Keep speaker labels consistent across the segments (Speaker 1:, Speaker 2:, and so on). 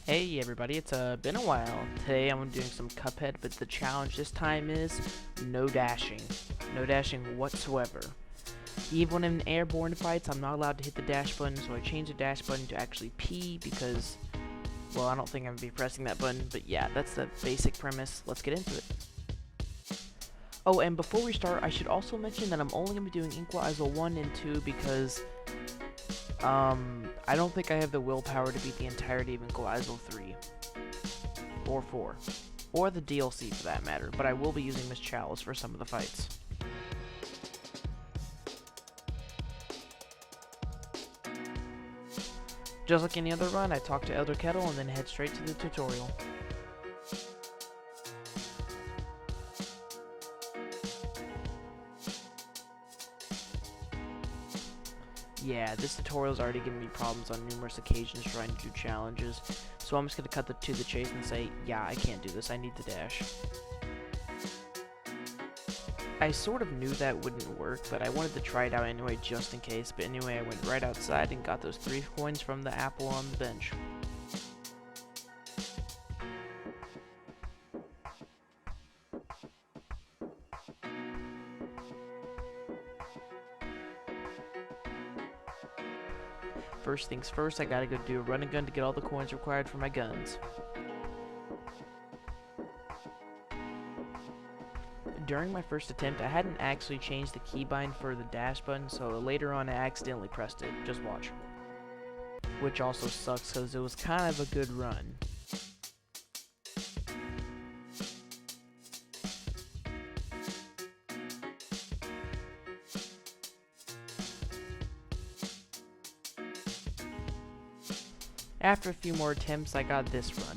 Speaker 1: Hey everybody, it's been a while. Today I'm doing some Cuphead, but the challenge this time is no dashing. No dashing whatsoever. Even when in Airborne fights, I'm not allowed to hit the dash button, so I changed the dash button to actually P because, well, I don't think I'm going to be pressing that button, but yeah, that's the basic premise. Let's get into it. Oh, and before we start, I should also mention that I'm only going to be doing Inkwell Isle I and II because I don't think I have the willpower to beat the entirety of Inkwell Isle III. Or 4. Or the DLC for that matter, but I will be using Miss Chalice for some of the fights. Just like any other run, I talk to Elder Kettle and then head straight to the tutorial. Yeah, this tutorial's already given me problems on numerous occasions trying to do challenges, so I'm just going to cut to the chase and say, yeah, I can't do this, I need the dash. I sort of knew that wouldn't work, but I wanted to try it out anyway just in case, but anyway I went right outside and got those 3 coins from the apple on the bench. First things first, I gotta go do a run and gun to get all the coins required for my guns. During my first attempt, I hadn't actually changed the keybind for the dash button, so later on I accidentally pressed it. Just watch. Which also sucks because it was kind of a good run. After a few more attempts, I got this run.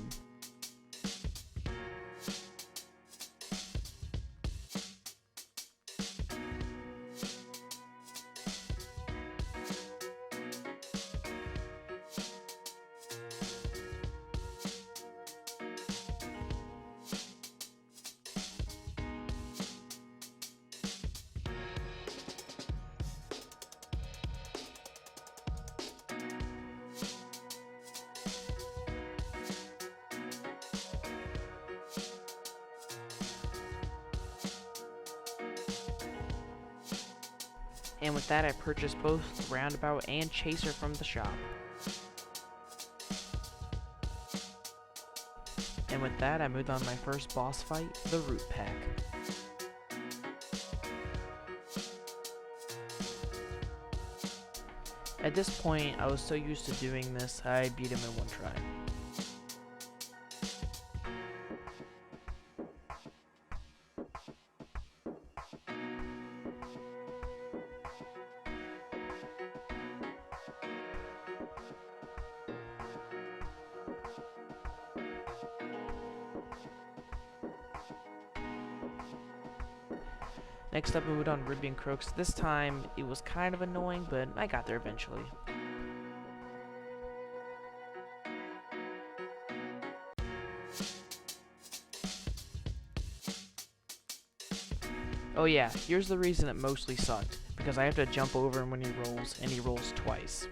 Speaker 1: And with that, I purchased both Roundabout and Chaser from the shop. And with that, I moved on to my first boss fight, the Root Pack. At this point, I was so used to doing this, I beat him in one try. Next up, we moved on Ruby and Crooks. This time, it was kind of annoying, but I got there eventually. Oh yeah, here's the reason it mostly sucked. Because I have to jump over him when he rolls, and he rolls twice.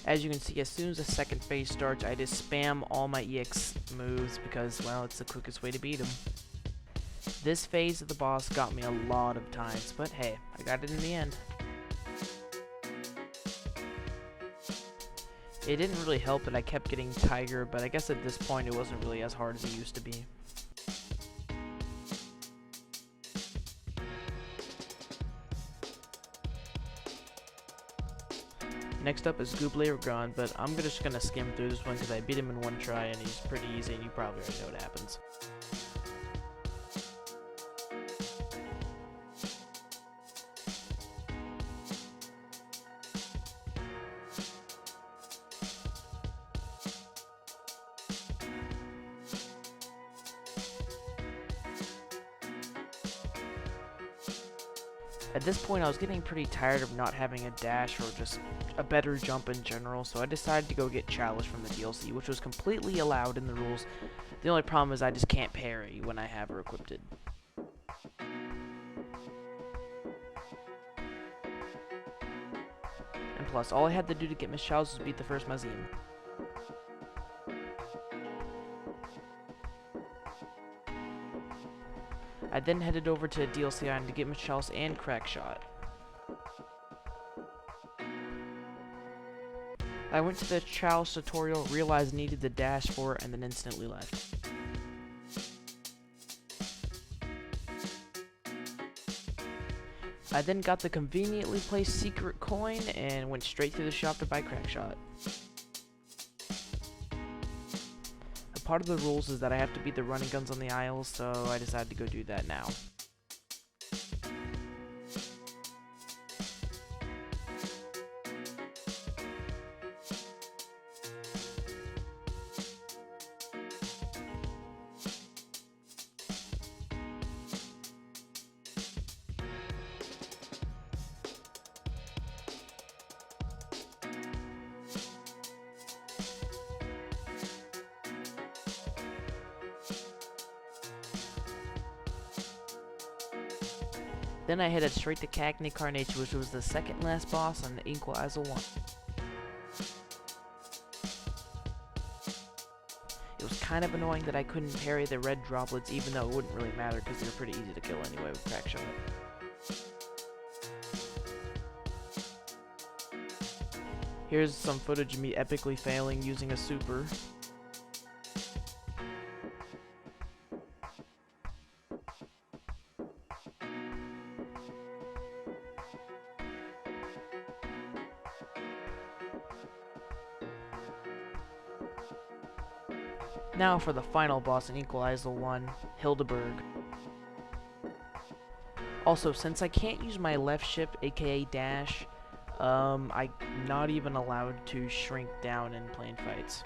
Speaker 1: As you can see, as soon as the second phase starts, I just spam all my EX moves because, well, it's the quickest way to beat him. This phase of the boss got me a lot of times, but hey, I got it in the end. It didn't really help that I kept getting Tiger, but I guess at this point it wasn't really as hard as it used to be. Next up is Gooblayer, but I'm just gonna skim through this one because I beat him in one try and he's pretty easy and you probably already know what happens. At this point, I was getting pretty tired of not having a dash or just a better jump in general, so I decided to go get Chalice from the DLC, which was completely allowed in the rules. The only problem is I just can't parry when I have her equipped. And plus, all I had to do to get Miss Chalice was beat the first museum. I then headed over to DLC Island to get Miss Chalice and Crackshot. I went to the Chalice tutorial, realized I needed the dash for it, and then instantly left. I then got the conveniently placed secret coin and went straight to the shop to buy Crackshot. A part of the rules is that I have to beat the running guns on the isles, so I decided to go do that now. Then I headed straight to Cagny Carnation, which was the second last boss on the Inkwell Isle I. It was kind of annoying that I couldn't parry the red droplets, even though it wouldn't really matter because they were pretty easy to kill anyway with Crackshot. Here's some footage of me epically failing using a super. Now for the final boss in Inkwell Isle I, Hildeberg. Also, since I can't use my left ship, aka dash, I'm not even allowed to shrink down in plane fights.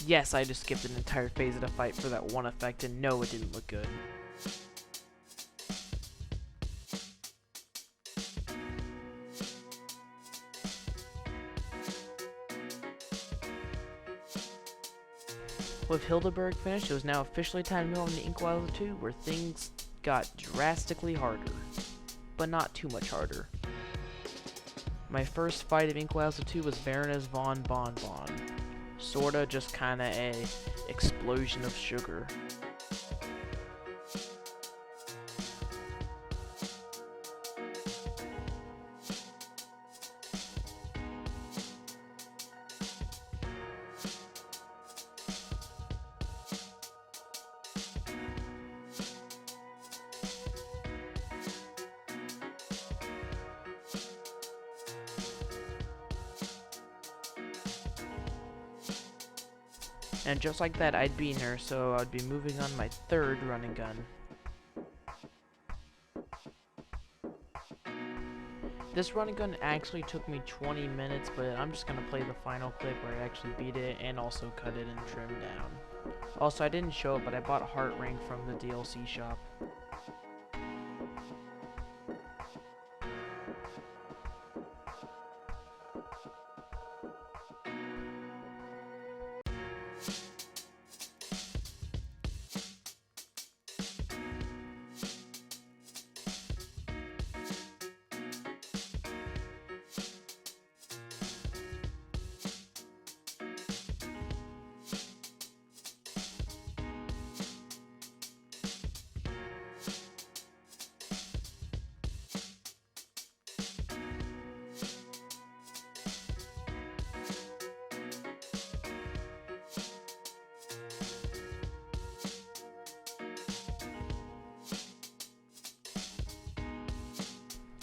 Speaker 1: Yes, I just skipped an entire phase of the fight for that one effect, and no, it didn't look good. With Hildeberg finished, it was now officially time to move on to Inkwell Isle II, where things got drastically harder, but not too much harder. My first fight of Inkwell Isle II was Baroness von Bonbon. Sorta just kinda a explosion of sugar. And just like that, I'd beaten her, so I'd be moving on my third running gun. This running gun actually took me 20 minutes, but I'm just gonna play the final clip where I actually beat it and also cut it and trim down. Also, I didn't show it, but I bought Heart Ring from the DLC shop.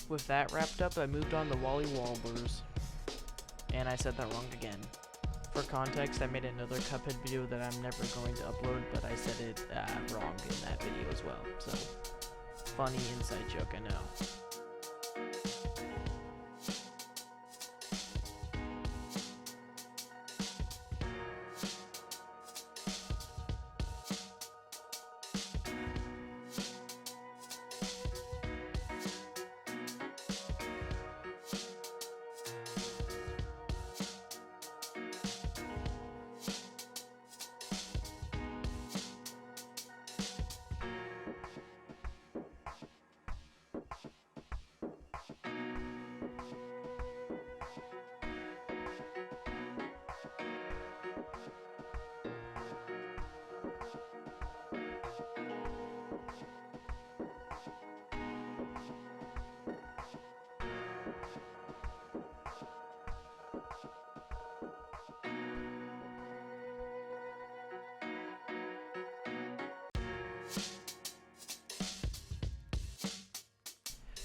Speaker 1: With that wrapped up, I moved on to Wally Walbers. And I said that wrong again. For context, I made another Cuphead video that I'm never going to upload, but I said it wrong in that video as well. So, funny inside joke, I know.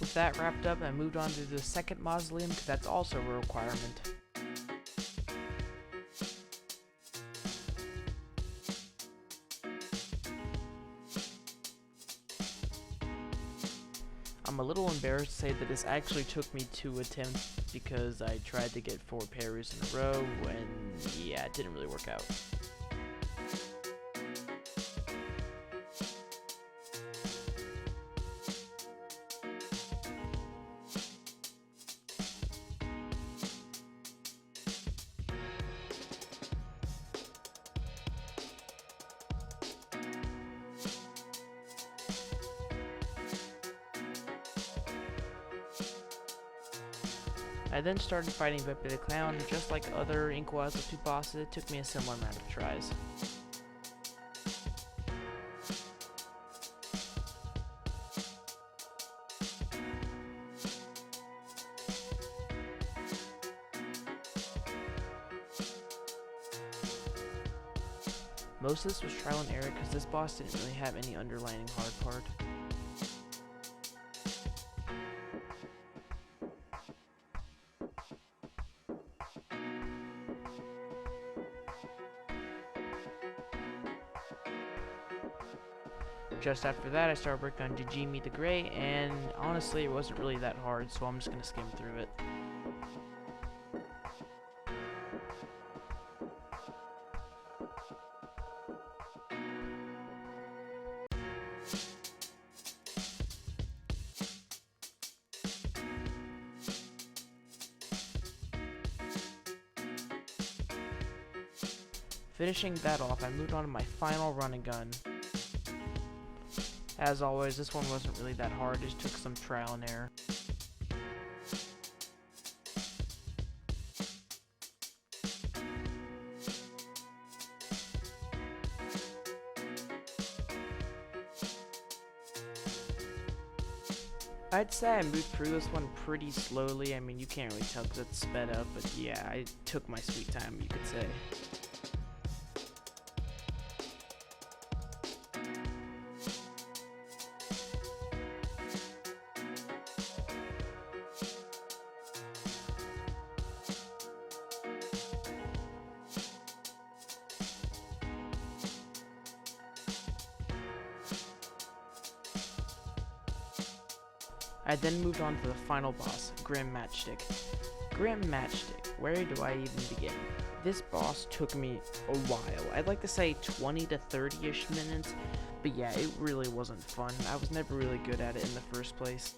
Speaker 1: With that wrapped up, I moved on to the second mausoleum because that's also a requirement. I'm a little embarrassed to say that this actually took me 2 attempts because I tried to get 4 parries in a row and yeah, it didn't really work out. I then started fighting Pepe the Clown, and just like other Inkwell Isle II bosses, it took me a similar amount of tries. Most of this was trial and error because this boss didn't really have any underlining hard part. Just after that, I started working on GG Meet the Grey, and honestly, it wasn't really that hard, so I'm just gonna skim through it. Finishing that off, I moved on to my final run and gun. As always, this one wasn't really that hard, it just took some trial and error. I'd say I moved through this one pretty slowly. I mean, you can't really tell because it's sped up, but yeah, I took my sweet time, you could say. I then moved on to the final boss, Grim Matchstick. Grim Matchstick, where do I even begin? This boss took me a while. I'd like to say 20 to 30-ish minutes, but yeah, it really wasn't fun. I was never really good at it in the first place.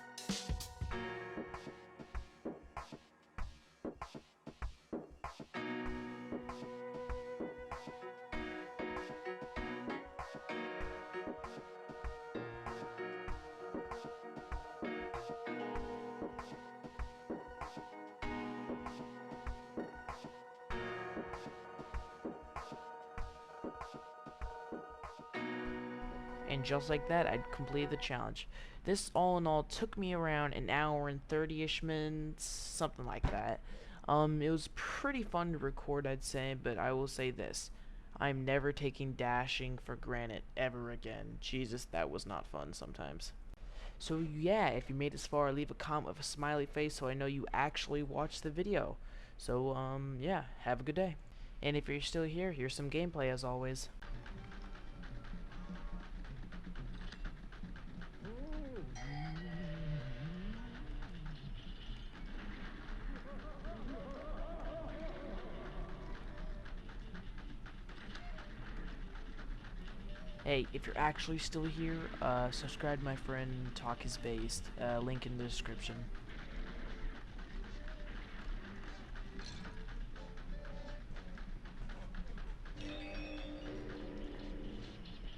Speaker 1: And just like that, I'd completed the challenge. This all in all took me around an hour and 30-ish minutes, something like that. It was pretty fun to record, I'd say, but I will say this. I'm never taking dashing for granted ever again. Jesus, that was not fun sometimes. So yeah, if you made this far, leave a comment with a smiley face so I know you actually watched the video. So yeah, have a good day. And if you're still here, here's some gameplay as always. Hey, if you're actually still here, subscribe to my friend Talk Is Based, link in the description.